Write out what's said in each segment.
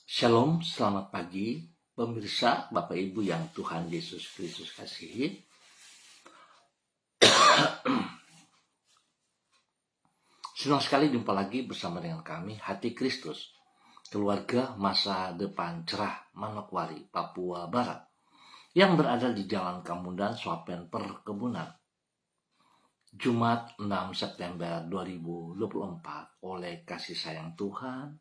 Shalom, selamat pagi pemirsa, Bapak Ibu yang Tuhan Yesus Kristus kasihi. Senang sekali jumpa lagi bersama dengan kami, Hati Kristus, keluarga masa depan cerah Manokwari, Papua Barat, yang berada di Jalan Kamundan, Swapen Perkebunan. Jumat 6 September 2024, oleh kasih sayang Tuhan,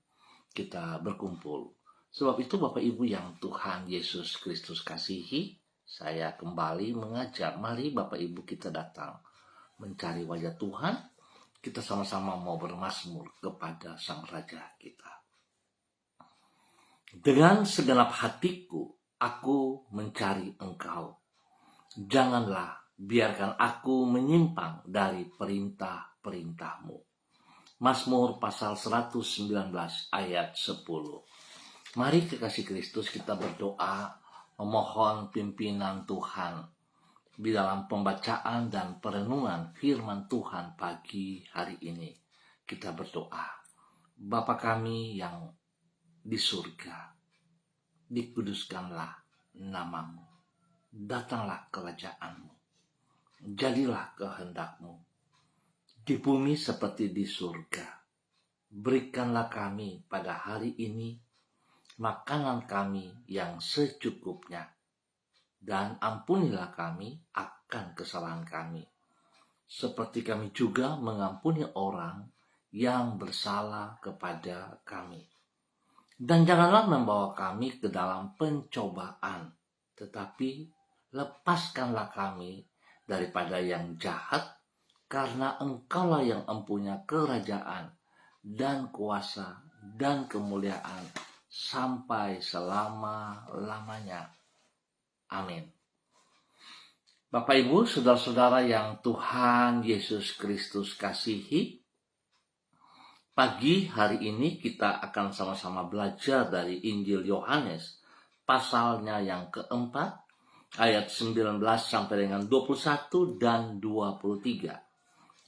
kita berkumpul. Sebab itu Bapak Ibu yang Tuhan Yesus Kristus kasihi, saya kembali mengajak, mari Bapak Ibu kita datang mencari wajah Tuhan. Kita sama-sama mau bermazmur kepada Sang Raja kita. Dengan segenap hatiku, aku mencari Engkau. Janganlah biarkan aku menyimpang dari perintah-perintah-Mu. Mazmur pasal 119 ayat 10. Mari kekasih Kristus kita berdoa memohon pimpinan Tuhan di dalam pembacaan dan perenungan firman Tuhan pagi hari ini. Kita berdoa. Bapa kami yang di surga, dikuduskanlah nama-Mu. Datanglah kerajaan-Mu. Jadilah kehendak-Mu di bumi seperti di surga. Berikanlah kami pada hari ini makanan kami yang secukupnya, dan ampunilah kami akan kesalahan kami, seperti kami juga mengampuni orang yang bersalah kepada kami. Dan janganlah membawa kami ke dalam pencobaan, tetapi lepaskanlah kami daripada yang jahat, karena Engkaulah yang mempunyai kerajaan dan kuasa dan kemuliaan sampai selama-lamanya. Amin. Bapak Ibu, saudara-saudara yang Tuhan Yesus Kristus kasihi, pagi hari ini kita akan sama-sama belajar dari Injil Yohanes, pasalnya yang keempat, ayat 19 sampai dengan 21 dan 23.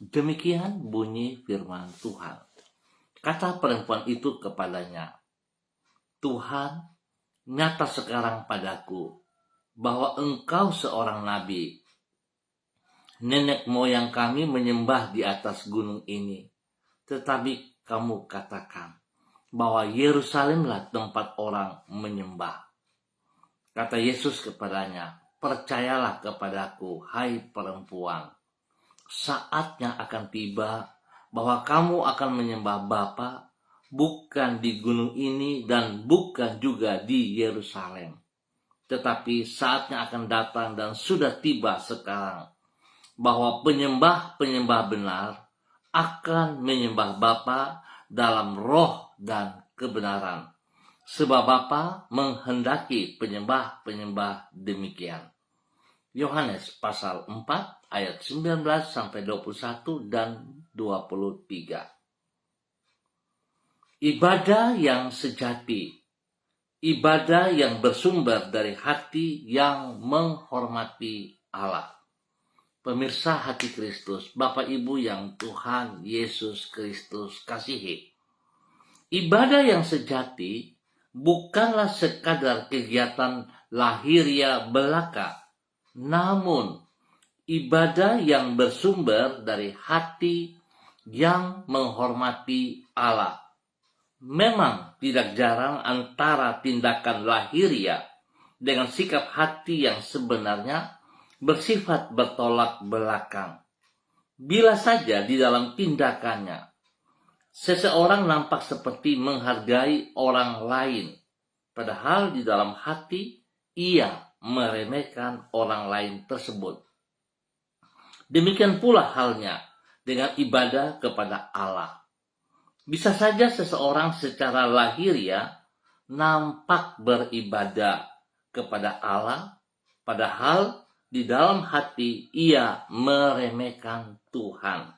Demikian bunyi firman Tuhan. Kata perempuan itu kepadanya, Tuhan, nyata sekarang padaku bahwa Engkau seorang nabi. Nenek moyang kami menyembah di atas gunung ini, tetapi kamu katakan bahwa Yerusalemlah tempat orang menyembah. Kata Yesus kepadanya, percayalah kepadaku, hai perempuan, saatnya akan tiba bahwa kamu akan menyembah Bapa, bukan di gunung ini dan bukan juga di Yerusalem. Tetapi saatnya akan datang dan sudah tiba sekarang bahwa penyembah-penyembah benar akan menyembah Bapa dalam roh dan kebenaran. Sebab Bapa menghendaki penyembah-penyembah demikian. Yohanes pasal 4 ayat 19 sampai 21 dan 23. Ibadah yang sejati, ibadah yang bersumber dari hati yang menghormati Allah. Pemirsa Hati Kristus, Bapak Ibu yang Tuhan Yesus Kristus kasihi. Ibadah yang sejati bukanlah sekadar kegiatan lahiriah belaka, namun ibadah yang bersumber dari hati yang menghormati Allah. Memang tidak jarang antara tindakan lahiriah dengan sikap hati yang sebenarnya bersifat bertolak belakang. Bila saja di dalam tindakannya, seseorang nampak seperti menghargai orang lain, padahal di dalam hati ia meremehkan orang lain tersebut. Demikian pula halnya dengan ibadah kepada Allah. Bisa saja seseorang secara lahiriah nampak beribadah kepada Allah, padahal di dalam hati ia meremehkan Tuhan.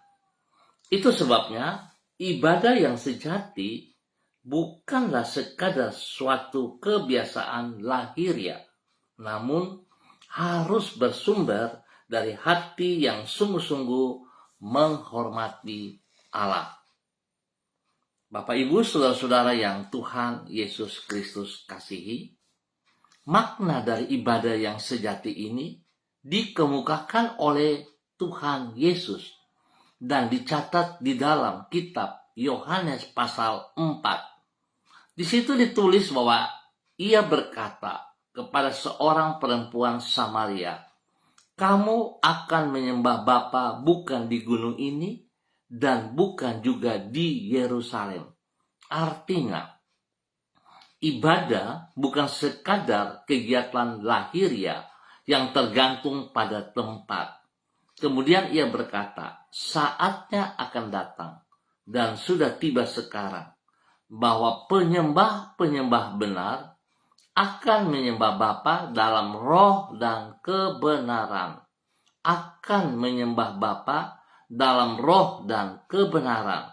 Itu sebabnya ibadah yang sejati bukanlah sekadar suatu kebiasaan lahiriah, namun harus bersumber dari hati yang sungguh-sungguh menghormati Allah. Bapak, Ibu, saudara-saudara yang Tuhan Yesus Kristus kasihi, makna dari ibadah yang sejati ini dikemukakan oleh Tuhan Yesus dan dicatat di dalam kitab Yohanes pasal 4. Di situ ditulis bahwa ia berkata kepada seorang perempuan Samaria, "Kamu akan menyembah Bapa bukan di gunung ini dan bukan juga di Yerusalem." Artinya, ibadah bukan sekadar kegiatan lahiriah yang tergantung pada tempat. Kemudian ia berkata, saatnya akan datang dan sudah tiba sekarang bahwa penyembah-penyembah benar akan menyembah Bapa dalam roh dan kebenaran. Akan menyembah Bapa dalam roh dan kebenaran.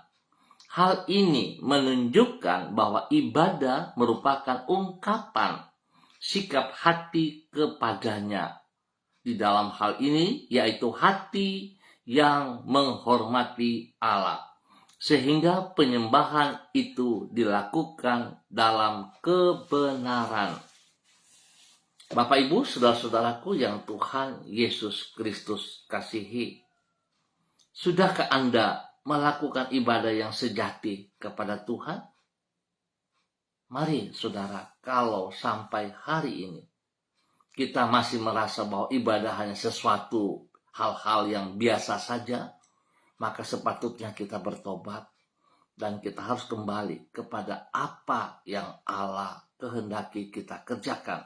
Hal ini menunjukkan bahwa ibadah merupakan ungkapan sikap hati kepadanya. Di dalam hal ini yaitu hati yang menghormati Allah. Sehingga penyembahan itu dilakukan dalam kebenaran. Bapak, Ibu, saudara-saudaraku yang Tuhan Yesus Kristus kasihi, sudahkah Anda melakukan ibadah yang sejati kepada Tuhan? Mari saudara, kalau sampai hari ini kita masih merasa bahwa ibadah hanya sesuatu hal-hal yang biasa saja, maka sepatutnya kita bertobat dan kita harus kembali kepada apa yang Allah kehendaki kita kerjakan.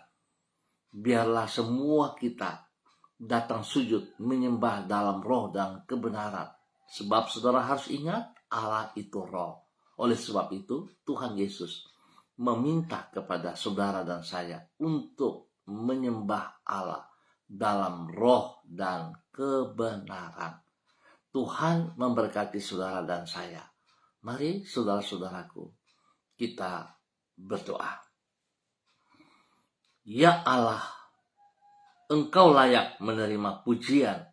Biarlah semua kita datang sujud menyembah dalam roh dan kebenaran. Sebab saudara harus ingat, Allah itu roh. Oleh sebab itu, Tuhan Yesus meminta kepada saudara dan saya untuk menyembah Allah dalam roh dan kebenaran. Tuhan memberkati saudara dan saya. Mari saudara-saudaraku, kita berdoa. Ya Allah, Engkau layak menerima pujian,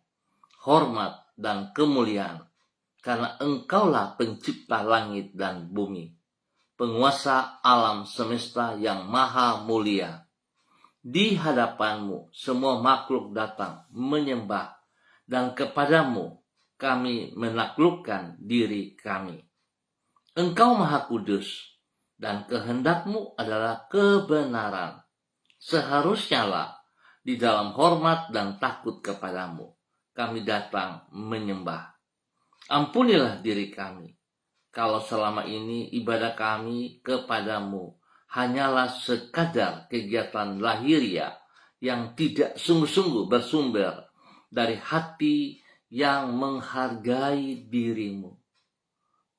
hormat, dan kemuliaan, karena Engkaulah pencipta langit dan bumi, penguasa alam semesta yang maha mulia. Di hadapan-Mu semua makhluk datang menyembah, dan kepadamu kami menaklukkan diri kami. Engkau maha kudus, dan kehendak-Mu adalah kebenaran. Seharusnya lah di dalam hormat dan takut kepadamu kami datang menyembah. Ampunilah diri kami, kalau selama ini ibadah kami kepadamu hanyalah sekadar kegiatan lahiriah yang tidak sungguh-sungguh bersumber dari hati yang menghargai dirimu.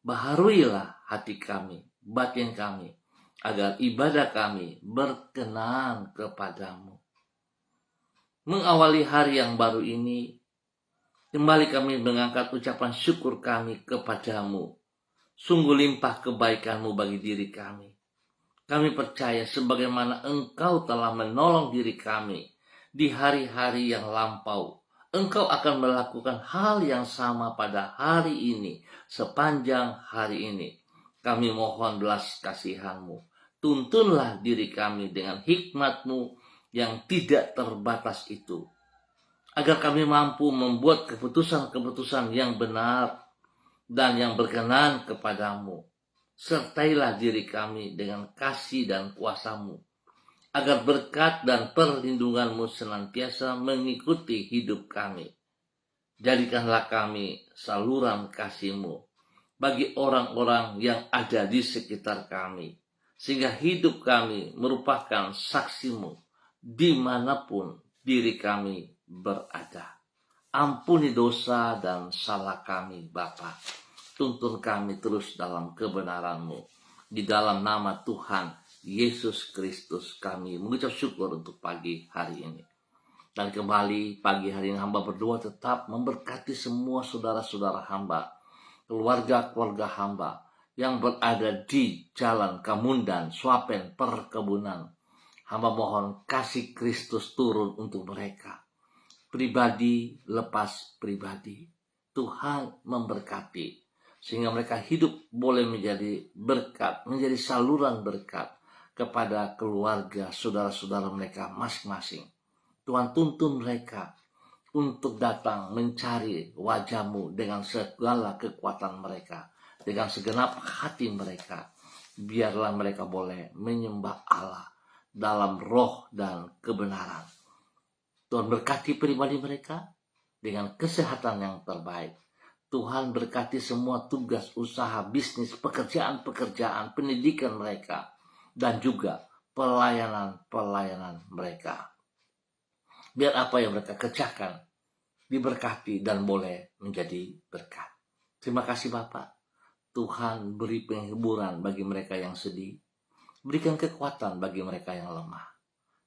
Baharuilah hati kami, batin kami, agar ibadah kami berkenan kepadamu. Mengawali hari yang baru ini, kembali kami mengangkat ucapan syukur kami kepadamu. Sungguh limpah kebaikan-Mu bagi diri kami. Kami percaya sebagaimana Engkau telah menolong diri kami di hari-hari yang lampau, Engkau akan melakukan hal yang sama pada hari ini, sepanjang hari ini. Kami mohon belas kasihan-Mu. Tuntunlah diri kami dengan hikmat-Mu yang tidak terbatas itu, agar kami mampu membuat keputusan-keputusan yang benar dan yang berkenan kepadamu. Sertailah diri kami dengan kasih dan kuasa-Mu, agar berkat dan perlindungan-Mu senantiasa mengikuti hidup kami. Jadikanlah kami saluran kasih-Mu bagi orang-orang yang ada di sekitar kami, sehingga hidup kami merupakan saksi-Mu dimanapun diri kami berada. Ampuni dosa dan salah kami, Bapa. Tuntun kami terus dalam kebenaran-Mu. Di dalam nama Tuhan Yesus Kristus kami mengucap syukur untuk pagi hari ini. Dan kembali pagi hari ini hamba berdoa tetap memberkati semua saudara-saudara hamba, keluarga-keluarga hamba yang berada di Jalan Kamundan, Swapen, Perkebunan. Hamba mohon kasih Kristus turun untuk mereka. Pribadi lepas pribadi. Tuhan memberkati. sehingga mereka hidup boleh menjadi berkat, menjadi saluran berkat kepada keluarga, saudara-saudara mereka masing-masing. Tuhan tuntun mereka untuk datang mencari wajah-Mu dengan segala kekuatan mereka, dengan segenap hati mereka. Biarlah mereka boleh menyembah Allah dalam roh dan kebenaran. Tuhan berkati pribadi mereka dengan kesehatan yang terbaik. Tuhan berkati semua tugas, usaha, bisnis, pekerjaan-pekerjaan, pendidikan mereka, dan juga pelayanan-pelayanan mereka. Biar apa yang mereka kerjakan diberkati dan boleh menjadi berkat. Terima kasih Bapak. Tuhan beri penghiburan bagi mereka yang sedih. Berikan kekuatan bagi mereka yang lemah.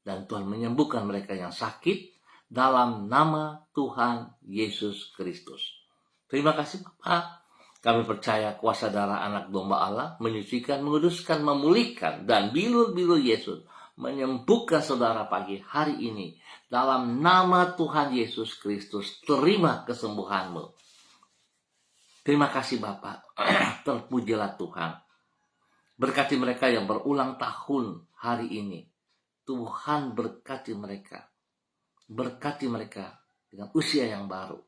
Dan Tuhan menyembuhkan mereka yang sakit dalam nama Tuhan Yesus Kristus. Terima kasih Bapak. Kami percaya kuasa darah anak domba Allah menyucikan, menguduskan, memulihkan, dan bilur-bilur Yesus menyembuhkan saudara pagi hari ini. Dalam nama Tuhan Yesus Kristus, terima kesembuhanmu. Terima kasih Bapak. Terpujilah Tuhan. Berkati mereka yang berulang tahun hari ini. Tuhan berkati mereka. Berkati mereka dengan usia yang baru.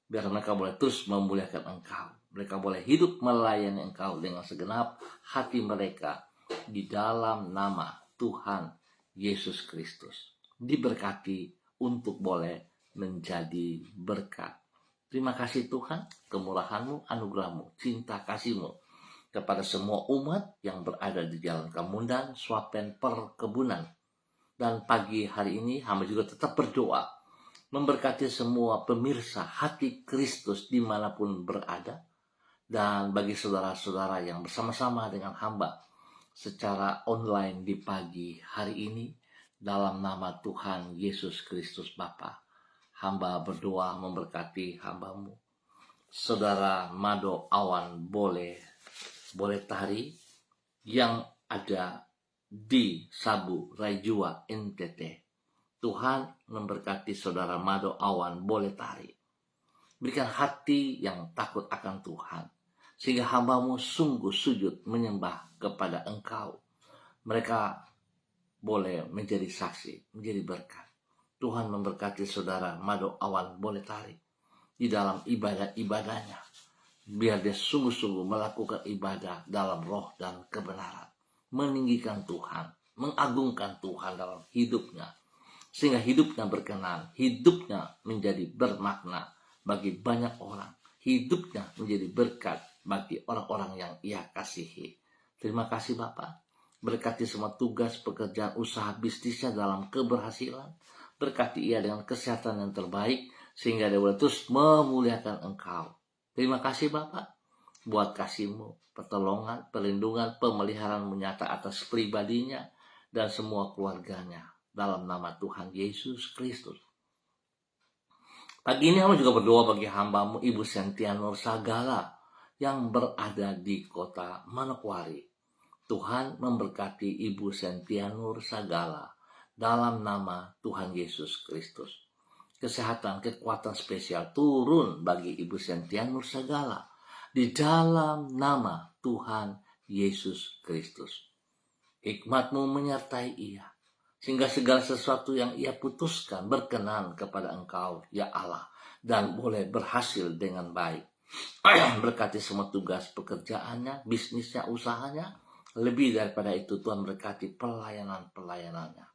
Biar mereka boleh terus memuliakan Engkau. Mereka boleh hidup melayani Engkau dengan segenap hati mereka. Di dalam nama Tuhan Yesus Kristus. Diberkati untuk boleh menjadi berkat. Terima kasih Tuhan, kemurahan-Mu, anugerah-Mu, cinta kasih-Mu kepada semua umat yang berada di Jalan Kamundan, Swapen Perkebunan. Dan pagi hari ini hamba juga tetap berdoa, memberkati semua pemirsa hati Kristus dimanapun berada. Dan bagi saudara-saudara yang bersama-sama dengan hamba secara online di pagi hari ini, dalam nama Tuhan Yesus Kristus Bapa, hamba berdoa memberkati hamba-Mu. Saudara Mado Awan boleh tari yang ada di Sabu Raijua NTT. Tuhan memberkati saudara Mado Awan boleh tari. Berikan hati yang takut akan Tuhan, sehingga hamba-Mu sungguh sujud menyembah kepada Engkau. Mereka boleh menjadi saksi, menjadi berkat. Tuhan memberkati saudara Mado Awan boleh tari di dalam ibadah-ibadahnya. Biar dia sungguh-sungguh melakukan ibadah dalam roh dan kebenaran. Meninggikan Tuhan, mengagungkan Tuhan dalam hidupnya. Sehingga hidupnya berkenan, hidupnya menjadi bermakna bagi banyak orang. Hidupnya menjadi berkat bagi orang-orang yang Ia kasihi. Terima kasih Bapak. Berkati semua tugas, pekerjaan, usaha, bisnisnya dalam keberhasilan. Berkati ia dengan kesehatan yang terbaik, sehingga dia boleh terus memuliakan Engkau. Terima kasih Bapak, buat kasih-Mu, pertolongan, perlindungan, pemeliharaan menyata atas pribadinya dan semua keluarganya. Dalam nama Tuhan Yesus Kristus. Pagi ini hamba juga berdoa bagi hamba-Mu Ibu Sentia Nur Sagala yang berada di kota Manokwari. Tuhan memberkati Ibu Sentia Nur Sagala dalam nama Tuhan Yesus Kristus. Kesehatan, kekuatan spesial turun bagi Ibu Sentia Nur Sagala di dalam nama Tuhan Yesus Kristus. Hikmat-Mu menyertai ia, sehingga segala sesuatu yang ia putuskan berkenan kepada Engkau, ya Allah, dan boleh berhasil dengan baik. Berkati semua tugas pekerjaannya, bisnisnya, usahanya. Lebih daripada itu, Tuhan berkati pelayanan-pelayanannya.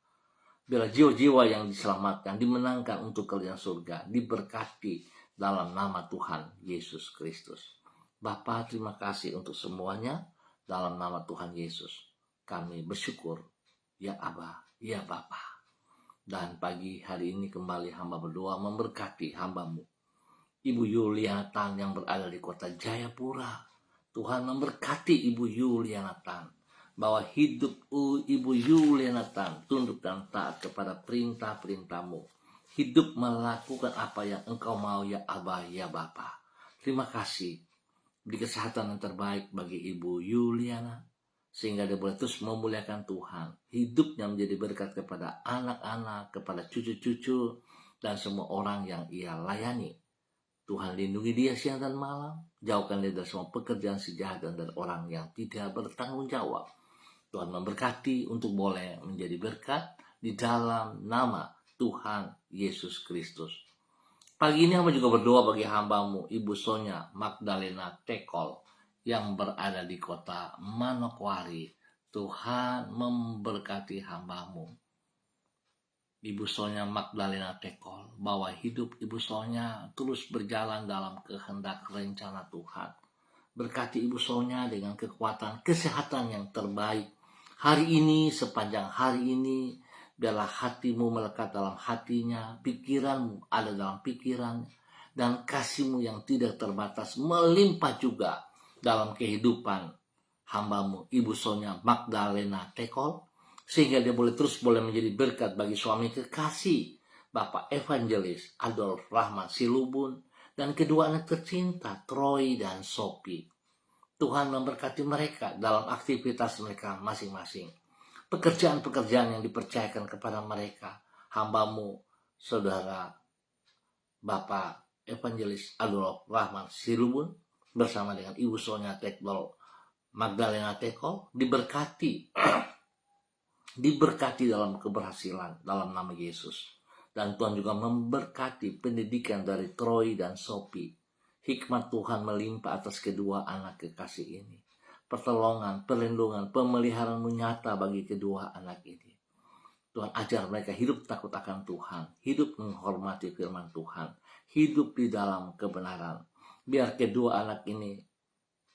Bila jiwa-jiwa yang diselamatkan, dimenangkan untuk kerajaan surga, diberkati dalam nama Tuhan Yesus Kristus. Bapa, terima kasih untuk semuanya dalam nama Tuhan Yesus. Kami bersyukur, ya Aba, ya Bapa. Dan pagi hari ini kembali hamba berdoa memberkati hamba-Mu Ibu Yuliana Tan yang berada di kota Jayapura. Tuhan memberkati Ibu Yuliana Tan, bahwa hidup Ibu Yuliana Tan tunduk dan taat kepada perintah-perintah-Mu. Hidup melakukan apa yang Engkau mau, ya Aba, ya Bapa. Terima kasih. Beri kesehatan yang terbaik bagi Ibu Yuliana, sehingga dia boleh terus memuliakan Tuhan. Hidupnya menjadi berkat kepada anak-anak, kepada cucu-cucu, dan semua orang yang ia layani. Tuhan lindungi dia siang dan malam. Jauhkan dia dari semua pekerjaan si jahat dan dari orang yang tidak bertanggung jawab. Tuhan memberkati untuk boleh menjadi berkat di dalam nama Tuhan Yesus Kristus. Pagi ini hamba juga berdoa bagi hambamu, Ibu Sonya Magdalena Tekol, yang berada di kota Manokwari. Tuhan memberkati hambamu, Ibu Sonya Magdalena Tekol, bahwa hidup Ibu Sonya terus berjalan dalam kehendak rencana Tuhan. Berkati Ibu Sonya dengan kekuatan kesehatan yang terbaik. Hari ini, sepanjang hari ini, biarlah hatimu melekat dalam hatinya, pikiranmu ada dalam pikiran, dan kasihmu yang tidak terbatas melimpah juga dalam kehidupan hambamu, Ibu Sonya Magdalena Tekol, sehingga dia boleh menjadi berkat bagi suami kekasih Bapak Evangelis Adolf Rahmat Silubun dan kedua anak tercinta Troy dan Sophie. Tuhan memberkati mereka dalam aktivitas mereka masing-masing, pekerjaan-pekerjaan yang dipercayakan kepada mereka. Hambamu, saudara Bapak Evangelis Adolf Rahmat Silubun bersama dengan Ibu Sonya Tekol Magdalena Tekol diberkati dalam keberhasilan dalam nama Yesus. Dan Tuhan juga memberkati pendidikan dari Troy dan Sophie. Hikmat Tuhan melimpah atas kedua anak kekasih ini. Pertolongan, perlindungan, pemeliharaan nyata bagi kedua anak ini. Tuhan ajar mereka hidup takut akan Tuhan, hidup menghormati firman Tuhan, hidup di dalam kebenaran. Biar kedua anak ini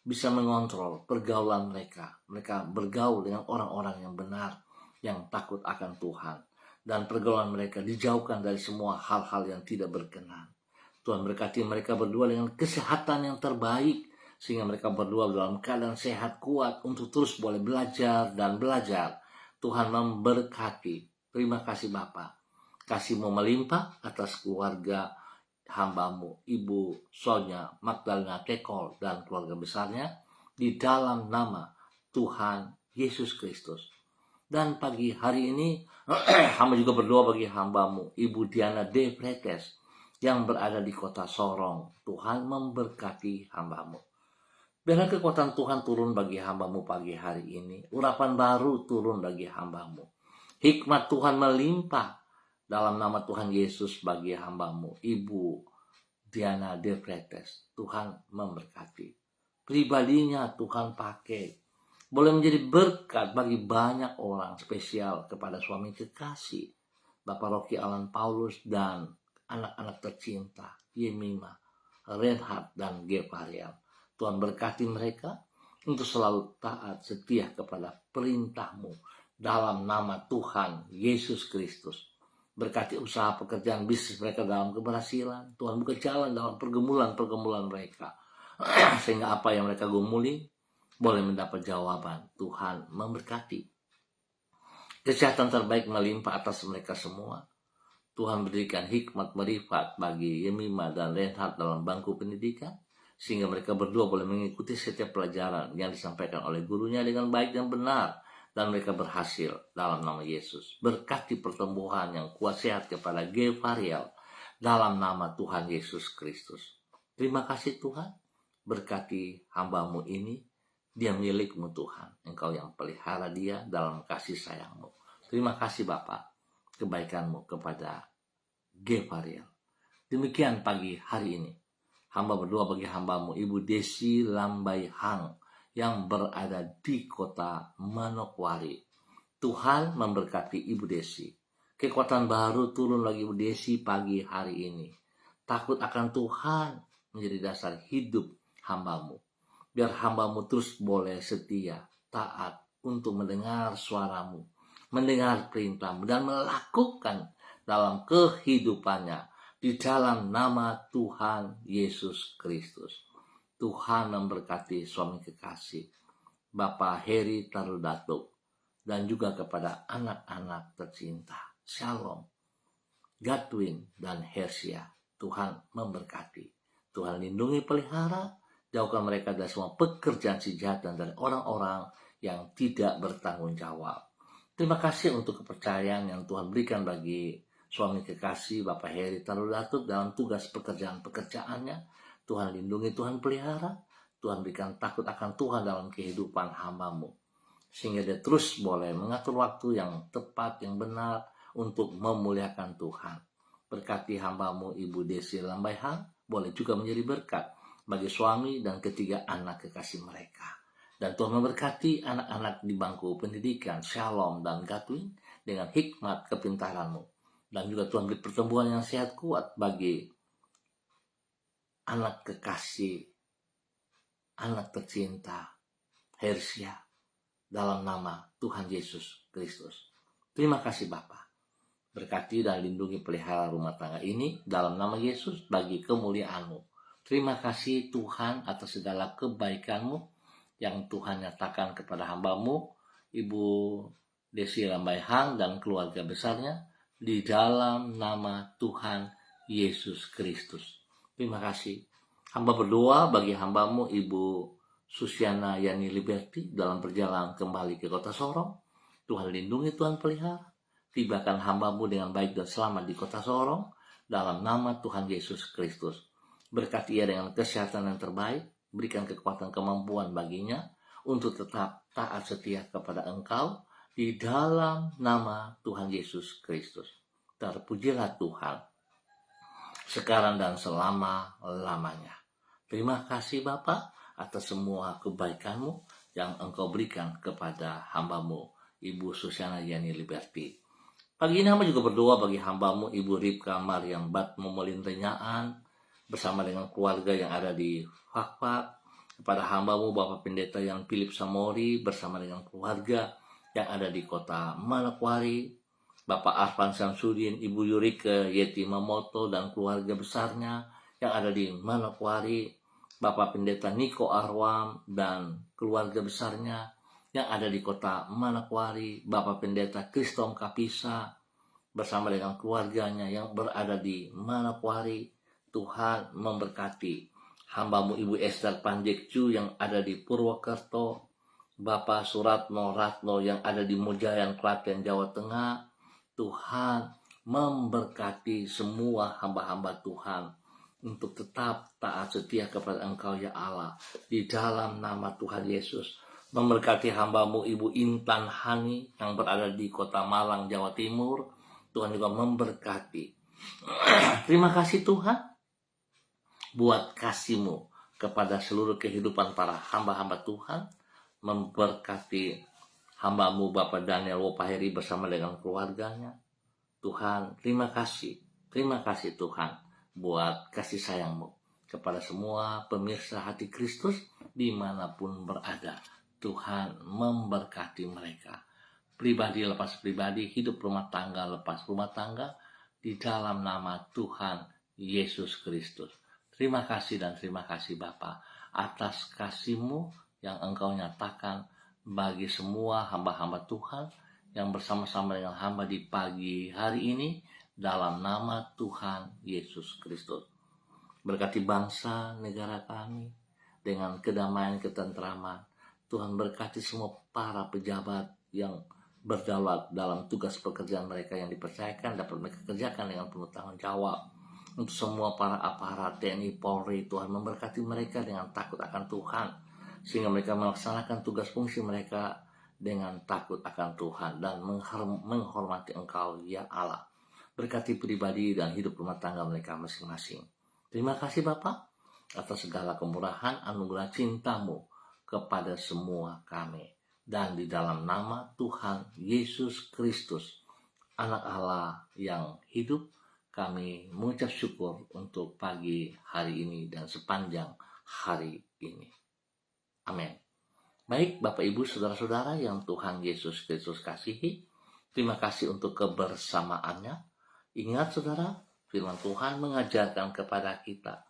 bisa mengontrol pergaulan mereka. Mereka bergaul dengan orang-orang yang benar, yang takut akan Tuhan, dan pergaulan mereka dijauhkan dari semua hal-hal yang tidak berkenan. Tuhan berkati mereka berdua dengan kesehatan yang terbaik, sehingga mereka berdua dalam keadaan sehat kuat untuk terus boleh belajar dan belajar. Tuhan memberkati. Terima kasih Bapa. Kasih-Mu melimpah atas keluarga hambamu, Ibu Sonya Magdalena Tekol dan keluarga besarnya, di dalam nama Tuhan Yesus Kristus. Dan pagi hari ini hamba juga berdoa bagi hambamu, Ibu Diana De Pretes, yang berada di kota Sorong. Tuhan memberkati hambamu. Biarlah kekuatan Tuhan turun bagi hambamu pagi hari ini. Urapan baru turun bagi hambamu. Hikmat Tuhan melimpah dalam nama Tuhan Yesus bagi hambamu, Ibu Diana De Pretes. Tuhan memberkati. Pribadinya Tuhan pakai. Boleh menjadi berkat bagi banyak orang, spesial kepada suami kekasih Bapak Rocky Alan Paulus dan anak-anak tercinta Yemima, Reinhard, dan Gevariel. Tuhan berkati mereka untuk selalu taat setia kepada perintah-Mu dalam nama Tuhan Yesus Kristus. Berkati usaha pekerjaan bisnis mereka dalam keberhasilan. Tuhan buka jalan dalam pergumulan mereka, sehingga apa yang mereka gumuli boleh mendapat jawaban. Tuhan memberkati. Kesehatan terbaik melimpah atas mereka semua. Tuhan berikan hikmat marifat bagi Yemima dan Reinhard dalam bangku pendidikan, sehingga mereka berdua boleh mengikuti setiap pelajaran yang disampaikan oleh gurunya dengan baik dan benar, dan mereka berhasil dalam nama Yesus. Berkati pertumbuhan yang kuat sehat kepada Gevariel dalam nama Tuhan Yesus Kristus. Terima kasih Tuhan. Berkati hambamu ini. Dia milik-Mu Tuhan. Engkau yang pelihara dia dalam kasih sayang-Mu. Terima kasih Bapa, kebaikan-Mu kepada Gevariel. Demikian pagi hari ini. Hamba berdoa bagi hambamu, Ibu Desi Lambai Hang, yang berada di kota Manokwari. Tuhan memberkati Ibu Desi. Kekuatan baru turun lagi Ibu Desi pagi hari ini. Takut akan Tuhan menjadi dasar hidup hambamu. Biar hambamu terus boleh setia, taat untuk mendengar suaramu, mendengar perintahmu, dan melakukan dalam kehidupannya di dalam nama Tuhan Yesus Kristus. Tuhan memberkati suami kekasih Bapak Heri Tarudatuk dan juga kepada anak-anak tercinta Shalom, Gatwin, dan Hersia. Tuhan memberkati. Tuhan lindungi, pelihara, jauhkan mereka dari semua pekerjaan si jahat dan dari orang-orang yang tidak bertanggung jawab. Terima kasih untuk kepercayaan yang Tuhan berikan bagi suami kekasih Bapak Heri Tarudatut dalam tugas pekerjaannya. Tuhan lindungi, Tuhan pelihara, Tuhan berikan takut akan Tuhan dalam kehidupan hamba-Mu, sehingga dia terus boleh mengatur waktu yang tepat, yang benar untuk memuliakan Tuhan. Berkati hamba-Mu Ibu Desi Lambaihang, boleh juga menjadi berkat bagi suami dan ketiga anak kekasih mereka. Dan Tuhan memberkati anak-anak di bangku pendidikan Shalom dan Gatwin dengan hikmat kepintaran-Mu. Dan juga Tuhan beri pertumbuhan yang sehat kuat bagi anak kekasih, anak tercinta Hersia, dalam nama Tuhan Yesus Kristus. Terima kasih Bapa. Berkati dan lindungi pelihara rumah tangga ini dalam nama Yesus bagi kemuliaan-Mu. Terima kasih Tuhan atas segala kebaikan-Mu yang Tuhan nyatakan kepada hamba-Mu Ibu Desi Lambaihang dan keluarga besarnya di dalam nama Tuhan Yesus Kristus. Terima kasih. Hamba berdoa bagi hamba-Mu Ibu Susiana Yani Liberty dalam perjalanan kembali ke kota Sorong. Tuhan lindungi, Tuhan pelihara. Tibakan hamba-Mu dengan baik dan selamat di kota Sorong dalam nama Tuhan Yesus Kristus. Berkati ia dengan kesehatan yang terbaik, berikan kekuatan kemampuan baginya untuk tetap taat setia kepada Engkau di dalam nama Tuhan Yesus Kristus. Terpujilah Tuhan sekarang dan selama-lamanya. Terima kasih Bapa atas semua kebaikan-Mu yang Engkau berikan kepada hamba-Mu Ibu Susiana Yani Liberty. Pagi ini hamba juga berdoa bagi hamba-Mu Ibu Ripka Mariam Batmo Melintenyaan bersama dengan keluarga yang ada di Fakfak, kepada hamba-Mu Bapak Pendeta yang Philip Samori bersama dengan keluarga yang ada di kota Manokwari, Bapak Arfan Samsudin, Ibu Yurike Yeti Mamoto dan keluarga besarnya yang ada di Manokwari, Bapak Pendeta Niko Arwam dan keluarga besarnya yang ada di kota Manokwari, Bapak Pendeta Kristom Kapisa bersama dengan keluarganya yang berada di Manokwari. Tuhan memberkati hamba-Mu Ibu Esther Panjekcu yang ada di Purwokerto, Bapak Suratno Ratno yang ada di Mojayan, Klaten, Jawa Tengah. Tuhan memberkati semua hamba-hamba Tuhan untuk tetap taat setia kepada Engkau ya Allah di dalam nama Tuhan Yesus. Memberkati hamba-Mu Ibu Intan Hani yang berada di kota Malang, Jawa Timur. Tuhan juga memberkati. Terima kasih Tuhan buat kasih-Mu kepada seluruh kehidupan para hamba-hamba Tuhan. Memberkati hamba-Mu Bapak Daniel Wopaheri bersama dengan keluarganya. Tuhan, terima kasih Tuhan buat kasih sayang-Mu kepada semua pemirsa Hati Kristus dimanapun berada. Tuhan memberkati mereka, pribadi lepas pribadi, hidup rumah tangga lepas rumah tangga, di dalam nama Tuhan Yesus Kristus. Terima kasih dan terima kasih Bapa atas kasih-Mu yang Engkau nyatakan bagi semua hamba-hamba Tuhan yang bersama-sama dengan hamba di pagi hari ini dalam nama Tuhan Yesus Kristus. Berkati bangsa negara kami dengan kedamaian, ketentraman. Tuhan berkati semua para pejabat yang berdaulat dalam tugas pekerjaan mereka yang dipercayakan dapat mereka kerjakan dengan penuh tanggung jawab. Untuk semua para aparat TNI Polri, Tuhan memberkati mereka dengan takut akan Tuhan, sehingga mereka melaksanakan tugas fungsi mereka dengan takut akan Tuhan dan menghormati Engkau ya Allah. Berkati pribadi dan hidup rumah tangga mereka masing-masing. Terima kasih Bapa atas segala kemurahan anugerah cinta-Mu kepada semua kami. Dan di dalam nama Tuhan Yesus Kristus, Anak Allah yang hidup, kami mengucap syukur untuk pagi hari ini dan sepanjang hari ini. Amin. Baik Bapak Ibu Saudara-saudara yang Tuhan Yesus Kristus kasihi, terima kasih untuk kebersamaannya. Ingat saudara, firman Tuhan mengajarkan kepada kita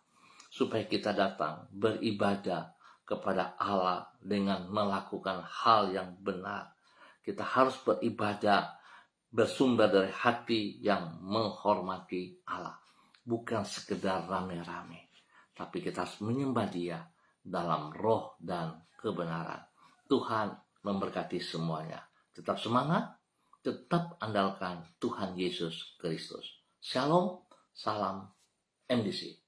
supaya kita datang beribadah kepada Allah dengan melakukan hal yang benar. Kita harus beribadah bersumber dari hati yang menghormati Allah. Bukan sekedar rame-rame, tapi kita harus menyembah Dia dalam roh dan kebenaran. Tuhan memberkati semuanya. Tetap semangat, tetap andalkan Tuhan Yesus Kristus. Shalom, salam MDC.